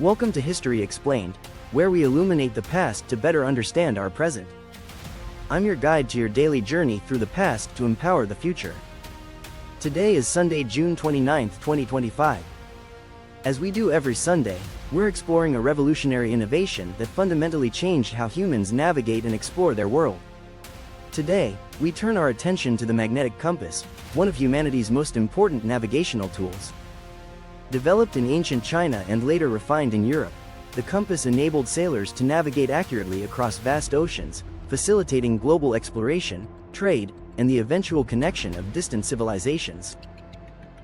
Welcome to History Explained, where we illuminate the past to better understand our present. I'm your guide to your daily journey through the past to empower the future. Today is Sunday, June 29, 2025. As we do every Sunday, we're exploring a revolutionary innovation that fundamentally changed how humans navigate and explore their world. Today, we turn our attention to the magnetic compass, one of humanity's most important navigational tools. Developed in ancient China and later refined in Europe, the compass enabled sailors to navigate accurately across vast oceans, facilitating global exploration, trade, and the eventual connection of distant civilizations.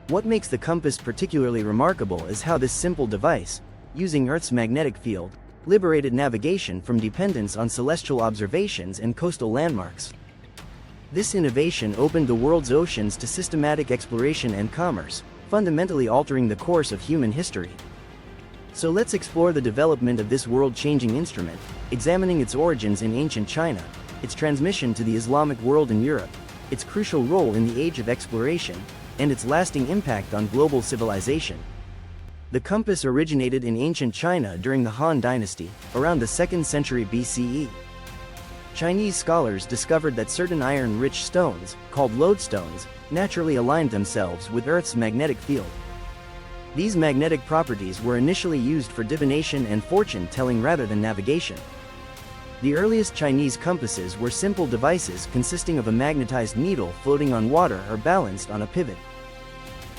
What makes the compass particularly remarkable is how this simple device, using Earth's magnetic field, liberated navigation from dependence on celestial observations and coastal landmarks. This innovation opened the world's oceans to systematic exploration and commerce, fundamentally altering the course of human history. So let's explore the development of this world-changing instrument, examining its origins in ancient China, its transmission to the Islamic world in Europe, its crucial role in the age of exploration, and its lasting impact on global civilization. The compass originated in ancient China during the Han Dynasty, around the 2nd century BCE. Chinese scholars discovered that certain iron-rich stones, called lodestones, naturally aligned themselves with Earth's magnetic field. These magnetic properties were initially used for divination and fortune-telling rather than navigation. The earliest Chinese compasses were simple devices consisting of a magnetized needle floating on water or balanced on a pivot.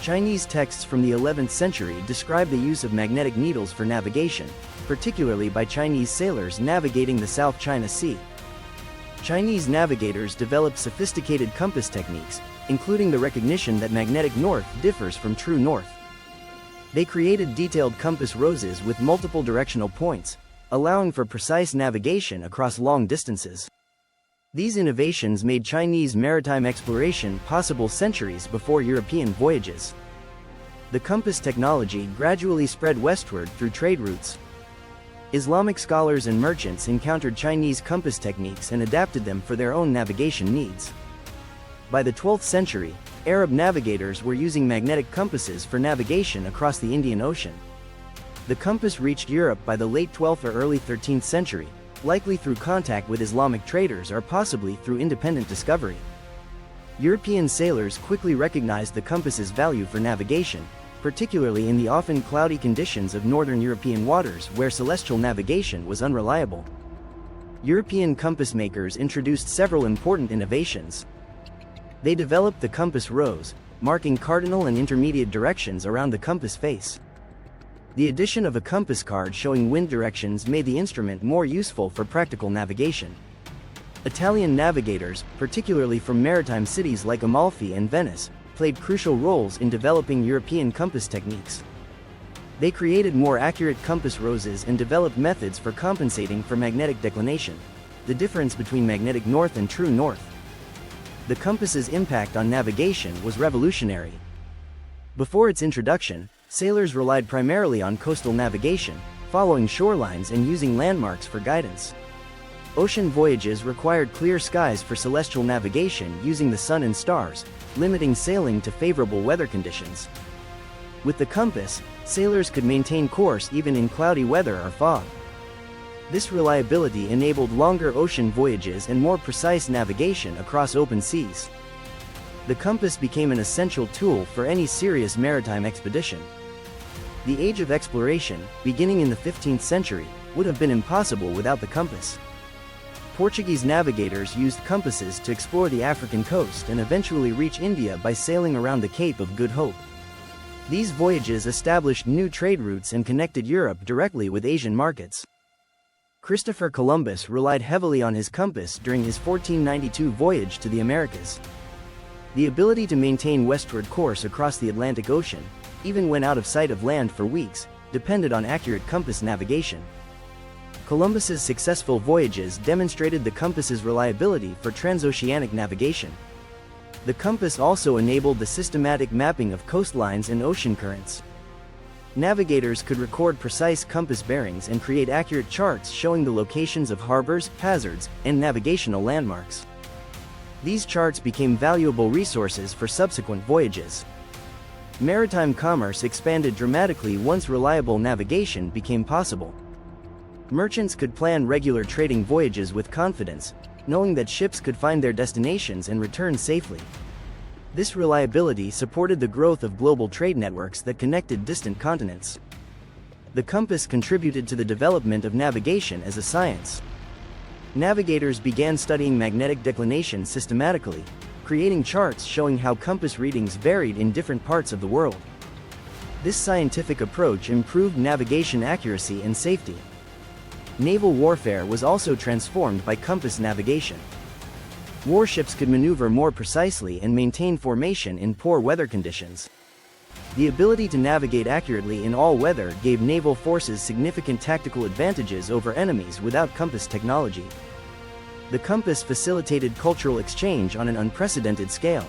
Chinese texts from the 11th century describe the use of magnetic needles for navigation, particularly by Chinese sailors navigating the South China Sea. Chinese navigators developed sophisticated compass techniques, including the recognition that magnetic north differs from true north. They created detailed compass roses with multiple directional points, allowing for precise navigation across long distances. These innovations made Chinese maritime exploration possible centuries before European voyages. The compass technology gradually spread westward through trade routes. Islamic scholars and merchants encountered Chinese compass techniques and adapted them for their own navigation needs. By the 12th century, Arab navigators were using magnetic compasses for navigation across the Indian Ocean. The compass reached Europe by the late 12th or early 13th century, likely through contact with Islamic traders or possibly through independent discovery. European sailors quickly recognized the compass's value for navigation, particularly in the often cloudy conditions of northern European waters where celestial navigation was unreliable. European compass makers introduced several important innovations. They developed the compass rose, marking cardinal and intermediate directions around the compass face. The addition of a compass card showing wind directions made the instrument more useful for practical navigation. Italian navigators, particularly from maritime cities like Amalfi and Venice, played crucial roles in developing European compass techniques. They created more accurate compass roses and developed methods for compensating for magnetic declination, the difference between magnetic north and true north. The compass's impact on navigation was revolutionary. Before its introduction, sailors relied primarily on coastal navigation, following shorelines and using landmarks for guidance. Ocean voyages required clear skies for celestial navigation using the sun and stars, limiting sailing to favorable weather conditions. With the compass, sailors could maintain course even in cloudy weather or fog. This reliability enabled longer ocean voyages and more precise navigation across open seas. The compass became an essential tool for any serious maritime expedition. The age of exploration, beginning in the 15th century, would have been impossible without the compass. Portuguese navigators used compasses to explore the African coast and eventually reach India by sailing around the Cape of Good Hope. These voyages established new trade routes and connected Europe directly with Asian markets. Christopher Columbus relied heavily on his compass during his 1492 voyage to the Americas. The ability to maintain westward course across the Atlantic Ocean, even when out of sight of land for weeks, depended on accurate compass navigation. Columbus's successful voyages demonstrated the compass's reliability for transoceanic navigation. The compass also enabled the systematic mapping of coastlines and ocean currents. Navigators could record precise compass bearings and create accurate charts showing the locations of harbors, hazards, and navigational landmarks. These charts became valuable resources for subsequent voyages. Maritime commerce expanded dramatically once reliable navigation became possible. Merchants could plan regular trading voyages with confidence, knowing that ships could find their destinations and return safely. This reliability supported the growth of global trade networks that connected distant continents. The compass contributed to the development of navigation as a science. Navigators began studying magnetic declination systematically, creating charts showing how compass readings varied in different parts of the world. This scientific approach improved navigation accuracy and safety. Naval warfare was also transformed by compass navigation. Warships could maneuver more precisely and maintain formation in poor weather conditions. The ability to navigate accurately in all weather gave naval forces significant tactical advantages over enemies without compass technology. The compass facilitated cultural exchange on an unprecedented scale.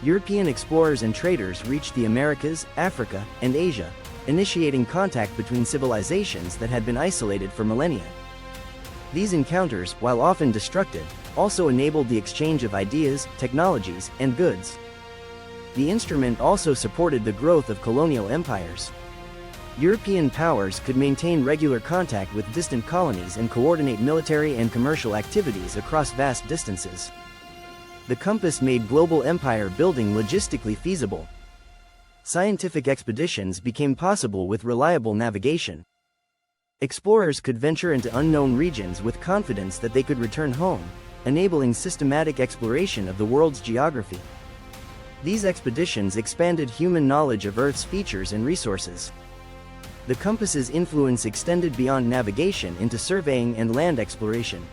European explorers and traders reached the Americas, Africa, and Asia, initiating contact between civilizations that had been isolated for millennia. These encounters, while often destructive, also enabled the exchange of ideas, technologies, and goods. The instrument also supported the growth of colonial empires. European powers could maintain regular contact with distant colonies and coordinate military and commercial activities across vast distances. The compass made global empire building logistically feasible. Scientific expeditions became possible with reliable navigation. Explorers could venture into unknown regions with confidence that they could return home, enabling systematic exploration of the world's geography. These expeditions expanded human knowledge of Earth's features and resources. The compass's influence extended beyond navigation into surveying and land exploration.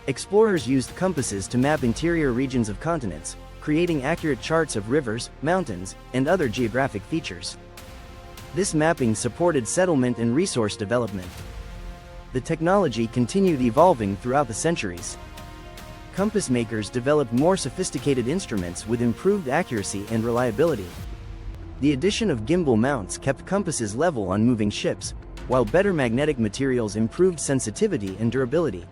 Explorers used compasses to map interior regions of continents, creating accurate charts of rivers, mountains, and other geographic features. This mapping supported settlement and resource development. The technology continued evolving throughout the centuries. Compass makers developed more sophisticated instruments with improved accuracy and reliability. The addition of gimbal mounts kept compasses level on moving ships, while better magnetic materials improved sensitivity and durability.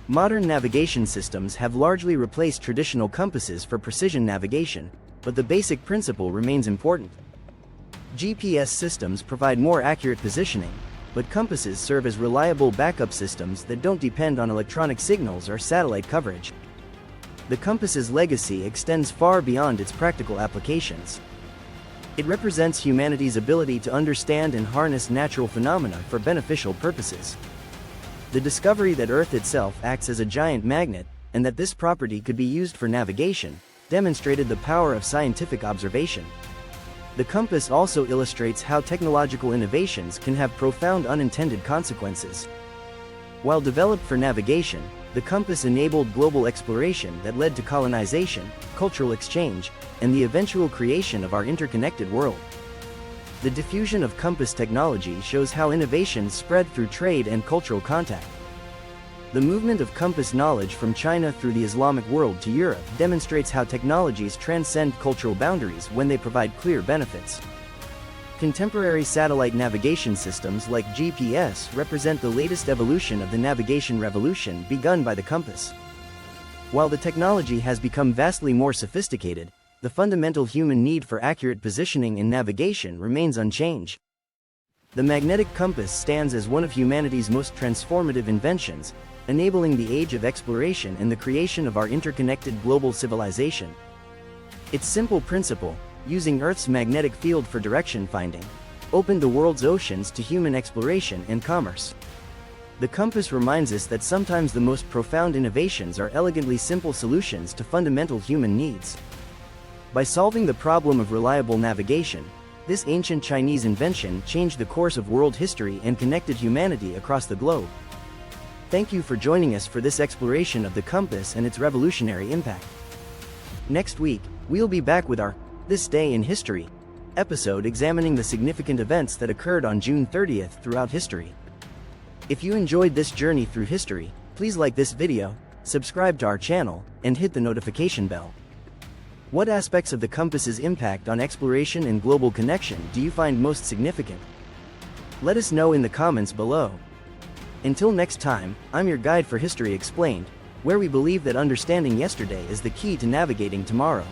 Modern navigation systems have largely replaced traditional compasses for precision navigation, but the basic principle remains important. GPS systems provide more accurate positioning, but compasses serve as reliable backup systems that don't depend on electronic signals or satellite coverage. The compass's legacy extends far beyond its practical applications. It represents humanity's ability to understand and harness natural phenomena for beneficial purposes. The discovery that Earth itself acts as a giant magnet, and that this property could be used for navigation, demonstrated the power of scientific observation. The compass also illustrates how technological innovations can have profound unintended consequences. While developed for navigation, the compass enabled global exploration that led to colonization, cultural exchange, and the eventual creation of our interconnected world. The diffusion of compass technology shows how innovations spread through trade and cultural contact. The movement of compass knowledge from China through the Islamic world to Europe demonstrates how technologies transcend cultural boundaries when they provide clear benefits. Contemporary satellite navigation systems like GPS represent the latest evolution of the navigation revolution begun by the compass. While the technology has become vastly more sophisticated, the fundamental human need for accurate positioning in navigation remains unchanged. The magnetic compass stands as one of humanity's most transformative inventions, enabling the age of exploration and the creation of our interconnected global civilization. Its simple principle, using Earth's magnetic field for direction finding, opened the world's oceans to human exploration and commerce. The compass reminds us that sometimes the most profound innovations are elegantly simple solutions to fundamental human needs. By solving the problem of reliable navigation, this ancient Chinese invention changed the course of world history and connected humanity across the globe. Thank you for joining us for this exploration of the compass and its revolutionary impact. Next week, we'll be back with our This Day in History episode examining the significant events that occurred on June 30th throughout history. If you enjoyed this journey through history, please like this video, subscribe to our channel, and hit the notification bell. What aspects of the compass's impact on exploration and global connection do you find most significant? Let us know in the comments below. Until next time, I'm your guide for History Explained, where we believe that understanding yesterday is the key to navigating tomorrow.